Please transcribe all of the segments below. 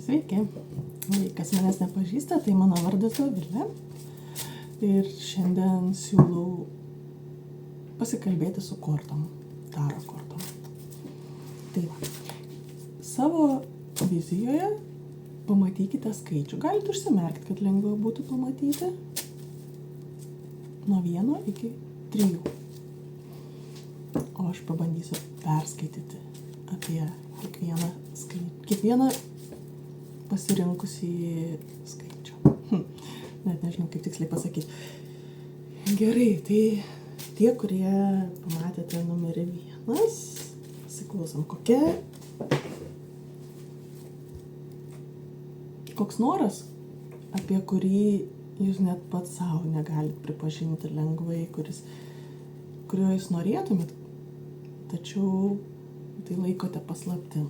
Sveiki. Kas manęs nepažįsta, tai mano vardas Dovilė. Ir šiandien siūlau pasikalbėti su kortom, taro kortom. Tai va. Savo vizijoje pamatykite skaičių. Galite užsimerkti, kad lengviau būtų pamatyti. Nuo 1 iki 3. O aš pabandysiu perskaityti apie kiekvieną pasirinkusį skaičių. Net nežinau, kaip tiksliai pasakyti. Gerai, tai tie, kurie pamatėte numerį 1, pasiklausom, koks noras, apie kurį jūs net pats savo negalit pripažinti lengvai, kurio jūs norėtumėt, tačiau tai laikote paslaptim.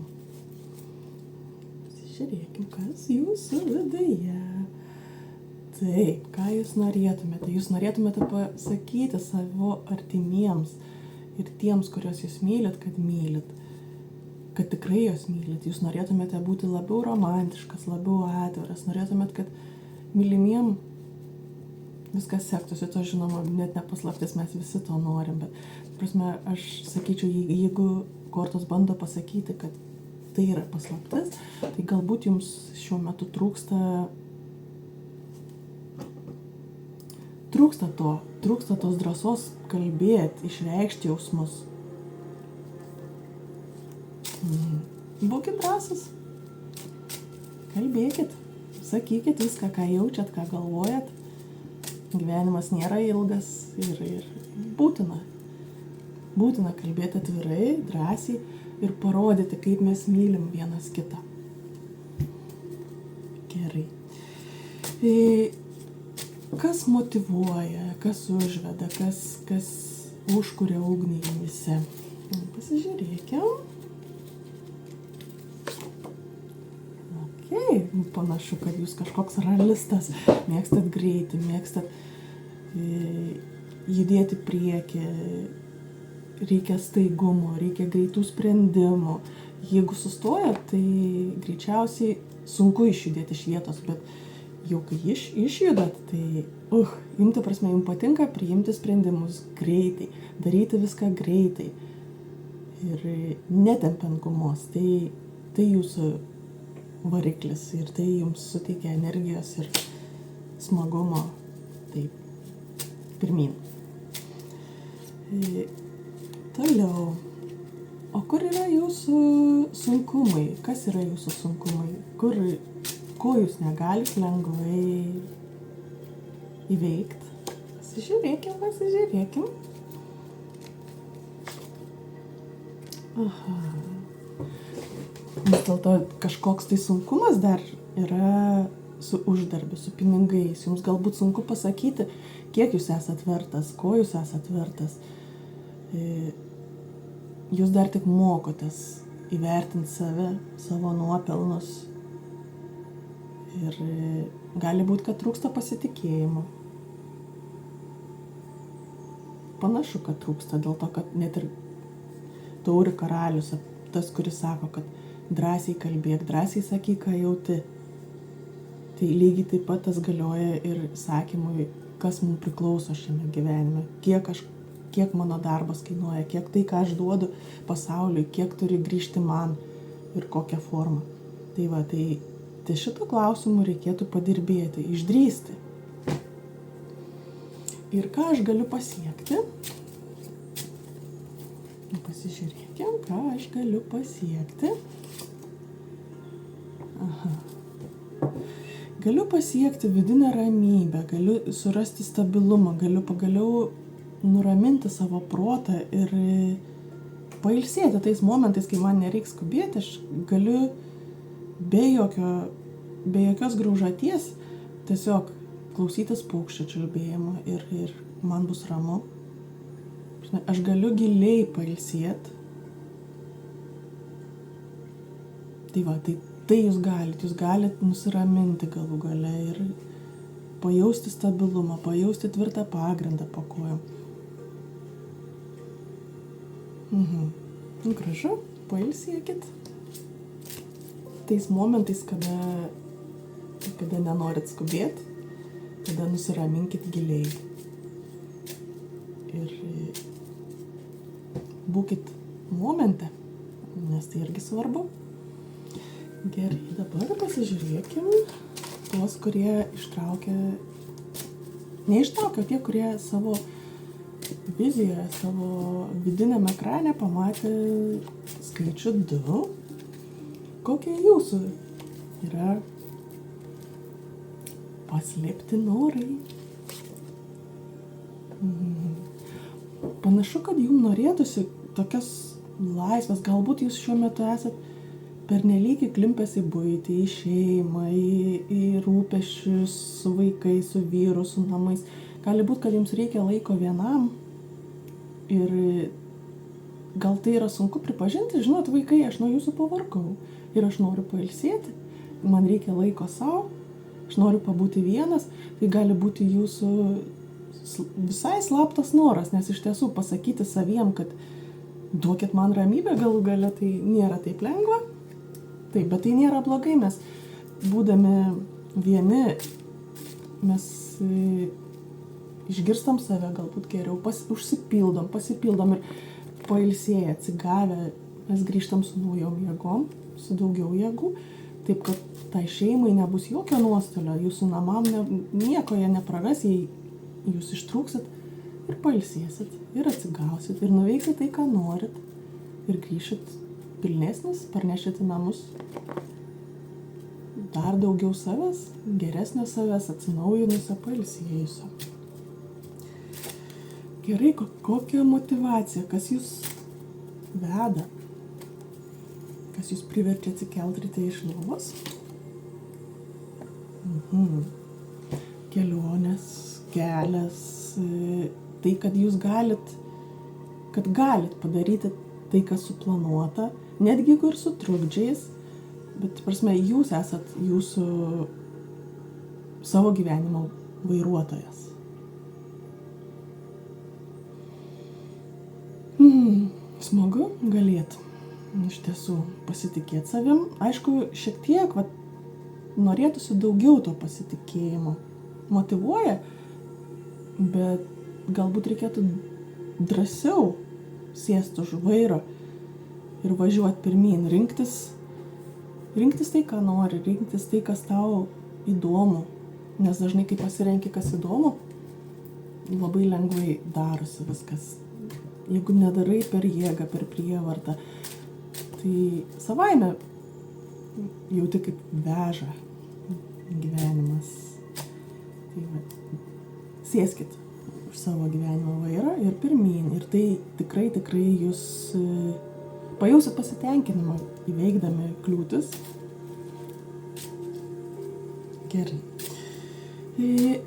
Žiūrėkim, kas jūsų viduje. Taip, ką jūs norėtumėte? Jūs norėtumėte pasakyti savo artimiems ir tiems, kuriuos jūs mylit, kad tikrai jūs mylit. Jūs norėtumėte būti labiau romantiškas, labiau atviras. Norėtumėte, kad mylimiem viskas sektųsi. To žinoma, net nepaslaptis, mes visi to norim. Bet, prasme, aš sakyčiau, jeigu kortos bando pasakyti, kad tai yra paslaptis, tai galbūt jums šiuo metu trūksta tos drąsos kalbėti, išreikšti jausmus. Būkit drąsūs, kalbėkit, sakykit viską, ką jaučiat, ką galvojat. Gyvenimas nėra ilgas ir būtina kalbėti atvirai, drąsiai ir parodyti, kaip mes mylim vienas kitą. Gerai. Kas motyvuoja, kas užveda, kas užkuria ugnį jumyse? Pasižiūrėkim. Okay. Panašu, kad jūs kažkoks realistas. Mėgstat greitį, mėgstat judėti priekį. Reikia staigumo, reikia greitų sprendimų. Jeigu sustojat, tai greičiausiai sunku išjudėti iš vietos, bet jau kai išjudat, tai jums patinka priimti sprendimus greitai, daryti viską greitai ir netempiant gumos. Tai jūsų variklis ir tai jums suteikia energijos ir smagumo. Taip, pirmyn. Toliau. O kur yra jūsų sunkumai? Kas yra jūsų sunkumai? Ko jūs negalit lengvai įveikti? Pasižiūrėkim. Aha. Vis dėlto kažkoks tai sunkumas dar yra su uždarbiu, su pinigais. Jums galbūt sunku pasakyti, kiek jūs esat vertas, ko jūs esat vertas. Jūs dar tik mokotės įvertinti save, savo nuopelnus ir gali būti, kad trūksta pasitikėjimo. Panašu, kad trūksta dėl to, kad net ir taurių karalius, tas, kuris sako, kad drąsiai kalbėk, drąsiai sakyk, ką jauti. Tai lygiai taip pat tas galioja ir sakymui, kas mums priklauso šiame gyvenime, kiek mano darbas kainuoja, kiek tai, ką aš duodu pasauliui, kiek turi grįžti man ir kokią formą. Tai va, tai šito klausimu reikėtų padirbėti, išdrįsti. Ir ką aš galiu pasiekti? Pasižiūrėkim, ką aš galiu pasiekti. Aha. Galiu pasiekti vidinę ramybę, galiu surasti stabilumą, galiu pagaliau nuraminti savo protą ir pailsėti tais momentais, kai man nereiks skubėti. Aš galiu be jokios graužaties tiesiog klausytis paukščių čiulbėjimo ir man bus ramu. Aš galiu giliai pailsėti. Tai va, tai jūs galit nusiraminti galų gale ir pajausti stabilumą, pajausti tvirtą pagrindą po kojom. Gražu, pailsėkit. tais momentais, kada nenorit skubėti, tada nusiraminkit giliai. Ir būkit momente, nes tai irgi svarbu. Gerai, dabar pasižiūrėkim tuos, kurie neištraukia, tie, kurie savo vizijoje, savo vidiniame ekrane pamatė skaičių 2. Kokie jūsų yra paslėpti norai? Panašu, kad jums norėtųsi tokias laisvės, galbūt jūs šiuo metu esat pernelyg įklimpęs į buitį, į šeimą, į rūpesčius su vaikais, su vyru, su namais. Gali būti, kad jums reikia laiko vienam ir gal tai yra sunku pripažinti. Žinot, vaikai, aš nuo jūsų pavargau ir aš noriu pailsėti, man reikia laiko savo, aš noriu pabūti vienas. Tai gali būti jūsų visai slaptas noras, nes iš tiesų pasakyti saviem, kad duokit man ramybę galų gale, tai nėra taip lengva. Taip, bet tai nėra blogai, mes būdami vieni, mes išgirstam save galbūt geriau, pasipildom ir pailsėję, atsigavę, mes grįžtam su naujom jėgom, su daugiau jėgų, taip kad tai šeimai nebus jokio nuostolio, jūsų namam nieko jie nepraras, jei jūs ištrūksit ir pailsėsit, ir atsigausit, ir nuveiksit tai, ką norit, ir grįšit pilnesnis, parnešit į namus dar daugiau savęs, geresnio savęs, atsinaujinusio, pailsėjusio. Gerai, kokia motyvacija, kas jūs veda, kas jūs priverčia atsikelt ryte iš lovos? Kelionės, kelias, tai, kad jūs galit padaryti tai, kas suplanuota, netgi jeigu ir su trukdžiais, bet, prasme, jūs esat jūsų savo gyvenimo vairuotojas. Smagu galėtų iš tiesų pasitikėti savim. Aišku, šiek tiek norėtųsi daugiau to pasitikėjimo. Motyvuoja, bet galbūt reikėtų drąsiau sėsti už vairo ir važiuoti pirmyn, rinktis tai, ką nori, rinktis tai, kas tau įdomu, nes dažnai, kai pasirenki, kas įdomu, labai lengvai darosi viskas. Jeigu nedarai per jėgą, per prievartą, tai savaime jauti, kaip veža gyvenimas. Tai sėskit už savo gyvenimo vairą ir pirmyn. Ir tai tikrai jūs pajausit pasitenkinimą įveikdami kliūtis. Gerai.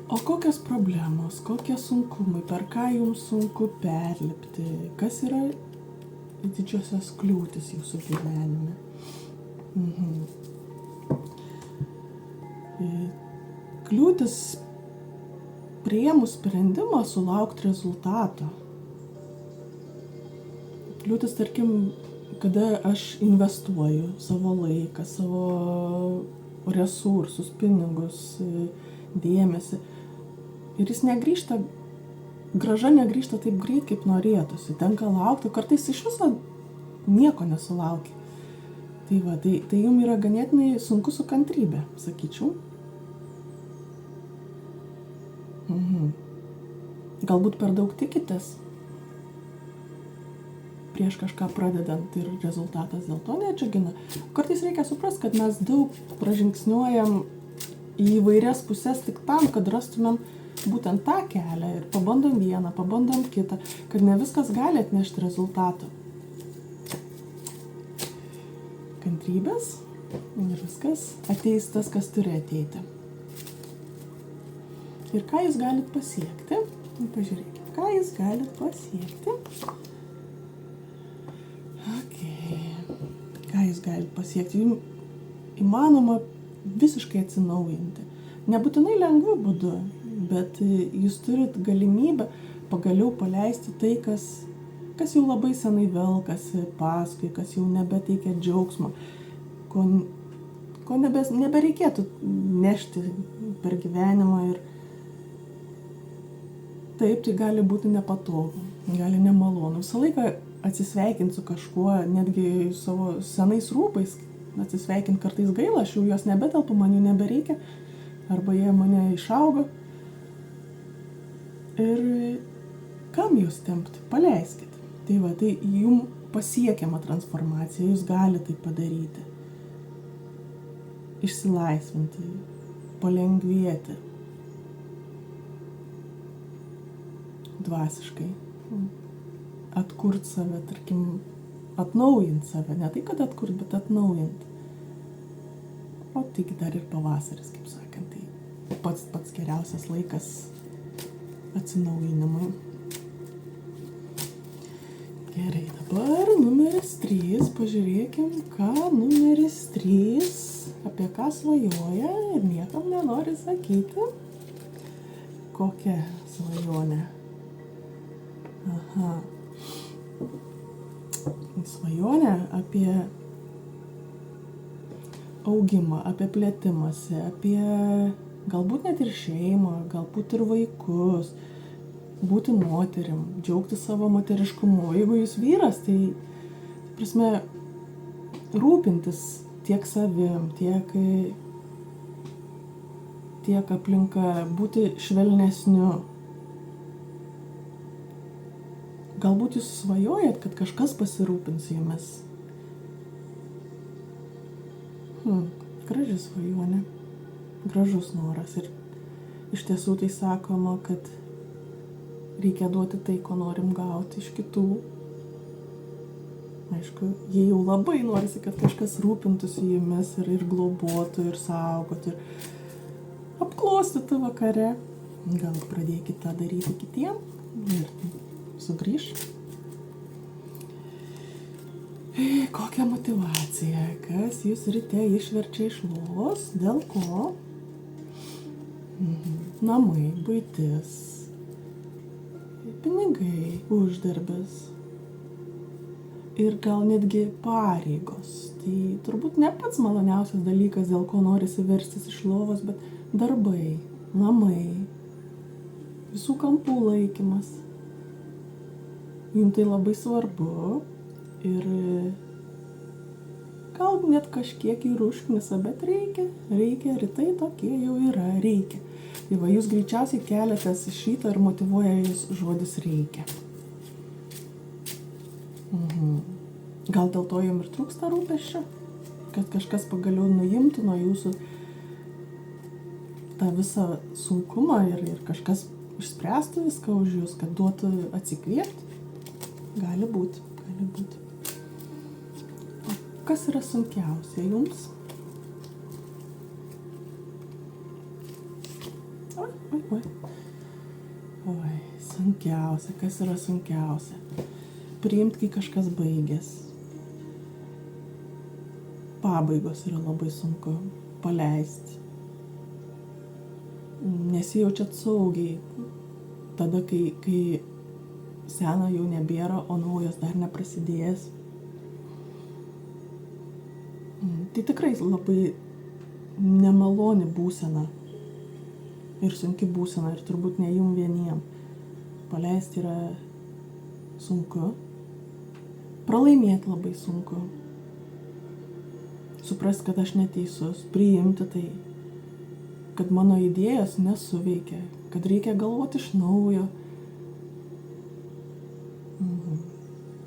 O kokios problemos, kokie sunkumai, per ką jums sunku perlipti, kas yra didžiosios kliūtis jūsų gyvenime? Kliūtis priėmus sprendimą sulaukti rezultato. Kliūtis, tarkim, kada aš investuoju savo laiką, savo resursus, pinigus, dėmesį. Ir jis negrįžta, grąža negrįžta taip greit, kaip norėtųsi. Tenka laukti, kartais iš viso nieko nesulaukia. Tai jums yra ganėtinai sunku su kantrybė, sakyčiau. Galbūt per daug tikitės prieš kažką pradedant ir rezultatas dėl to nedžiugina. Kartais reikia suprasti, kad mes daug pražingsniuojam į įvairias pusės tik tam, kad rastumėm būtent tą kelią ir pabandom vieną, pabandom kitą, kad ne viskas gali atnešti rezultatų. Kantrybės ir viskas ateis tas, kas turi ateiti. Ir ką jūs galit pasiekti? Pažiūrėkit, ką jūs galit pasiekti? Ką jūs galit pasiekti? Jums įmanoma visiškai atsinaujinti. Nebūtinai lengvu būdu, bet jūs turit galimybę pagaliau paleisti tai, kas jau labai senai velkasi paskui, kas jau nebeteikia džiaugsmo, ko nebereikėtų nešti per gyvenimą. Ir taip, tai gali būti nepatogu, gali nemalonu. Visą laiką atsisveikinti su kažkuo, netgi savo senais rūbais, atsisveikinti kartais gaila, aš jau jos nebetelpu, man jų nebereikia, arba jie mane išaugo. Ir kam jūs tempti? Paleiskit. Tai va, tai jums pasiekiama transformacija, jūs galite tai padaryti. Išsilaisvinti, palengvėti. Dvasiškai. Atkurt save, tarkim, atnaujint save. Ne tai, kad atkurt, bet atnaujint. O taigi dar ir pavasaris, kaip sakant. Tai pats geriausias laikas atsinaujinimui. Gerai, dabar numeris 3. Pažiūrėkim, ką numeris 3 apie ką svajoja ir niekam nenori sakyti. Kokia svajonė? Aha. Svajonė apie augimą, apie plėtimąsi, apie galbūt net ir šeimą, galbūt ir vaikus, būti moterim, džiaugti savo moteriškumu. Jeigu jūs vyras, tai prasme, rūpintis tiek savim, tiek aplinka, būti švelnesniu. Galbūt jūs svajojat, kad kažkas pasirūpins jumis. Graži svajonė, gražus noras. Ir iš tiesų tai sakoma, kad reikia duoti tai, ko norim gauti iš kitų. Aišku, jie jau labai norisi, kad kažkas rūpintųsi jumis ir globotų, ir saugotų, ir apklostytų vakare. Gal pradėkit tą daryti kitiem ir sugrįš. Kokia motyvacija, kas jūs ryte išverčia iš lovos, dėl ko? Namai, buitis, pinigai, uždarbis ir gal netgi pareigos. Tai turbūt ne pats maloniausias dalykas, dėl ko norisi verstis iš lovos, bet darbai, namai, visų kampų laikymas. Jums tai labai svarbu ir gal net kažkiek ir užknisa, bet reikia, rytai tokie jau yra, reikia. Tai va, jūs greičiausiai keliatės iš ryto ir motyvuoja jūs žodis reikia. Gal dėl to jums ir trūksta rūpesčio, kad kažkas pagaliau nuimtų nuo jūsų tą visą sunkumą ir kažkas išspręstų viską už jūs, kad duotų atsikvėpti. Gali būti. O kas yra sunkiausia jums? Oi, sunkiausia. Kas yra sunkiausia? Priimti, kai kažkas baigės. Pabaigos yra labai sunku paleisti. Nesijaučiat saugiai. Tada, kai sena jau nebėra, o naujos dar neprasidėjęs. Tai tikrai labai nemaloni būsena ir sunki būsena ir turbūt ne jum vieniem. Paleisti yra sunku, pralaimėti labai sunku, suprasti, kad aš neteisus, priimti tai, kad mano idėjos nesuveikia, kad reikia galvoti iš naujo.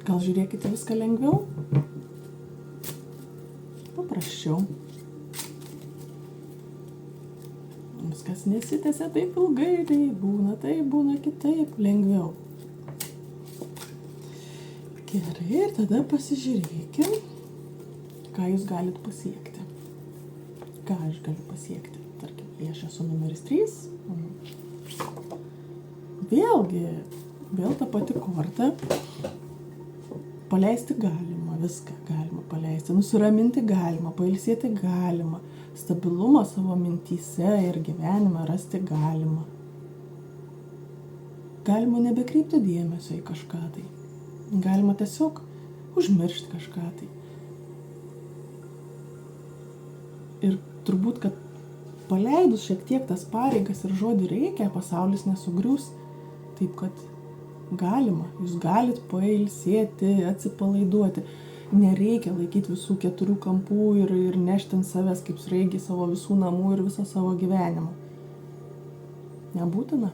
Gal žiūrėkite viską lengviau? Paprasčiau. Viskas nesitęsia taip ilgai, tai būna kitaip, lengviau. Gerai, ir tada pasižiūrėkim, ką jūs galite pasiekti. Ką aš galiu pasiekti? Tarkim, aš esu numeris 3. Vėl ta pati korta. Paleisti galima, viską galima paleisti, nusiraminti galima, pailsėti galima, stabilumą savo mintyse ir gyvenime rasti galima. Galima nebekreipti dėmesio į kažką tai, galima tiesiog užmiršti kažką tai. Ir turbūt, kad paleidus šiek tiek tas pareigas ir žodį reikia, pasaulis nesugrius. Taip kad galima, jūs galit pailsėti, atsipalaiduoti. Nereikia laikyti visų 4 kampų ir nešti ant savęs kaip sraigį savo visų namų ir viso savo gyvenimo. Nebūtina.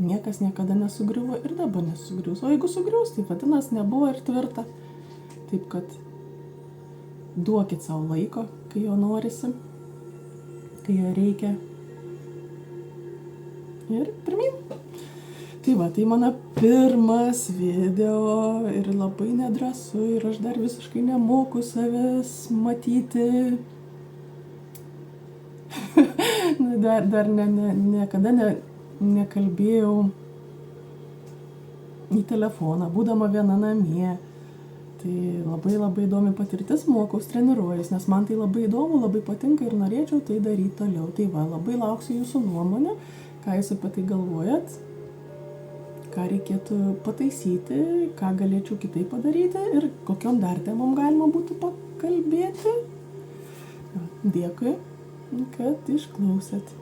Niekas niekada nesugriuvo ir dabar nesugrius. O jeigu sugrius, tai vadinas nebuvo ir tvirta. Taip kad duokit savo laiko, kai jo norisi, kai jo reikia. Ir pirmyn. Tai va, tai mano pirmas video ir labai nedrąsu ir aš dar visiškai nemoku savęs matyti. dar niekada nekalbėjau į telefoną, būdama viena namie. Tai labai įdomi patirtis, mokaus, treniruojas, nes man tai labai įdomu, labai patinka ir norėčiau tai daryti toliau. Tai va, labai lauksiu jūsų nuomonę, ką jūs apie tai galvojat, ką reikėtų pataisyti, ką galėčiau kitaip padaryti ir kokiom dar temom galima būtų pakalbėti. Dėkui, kad išklausėt.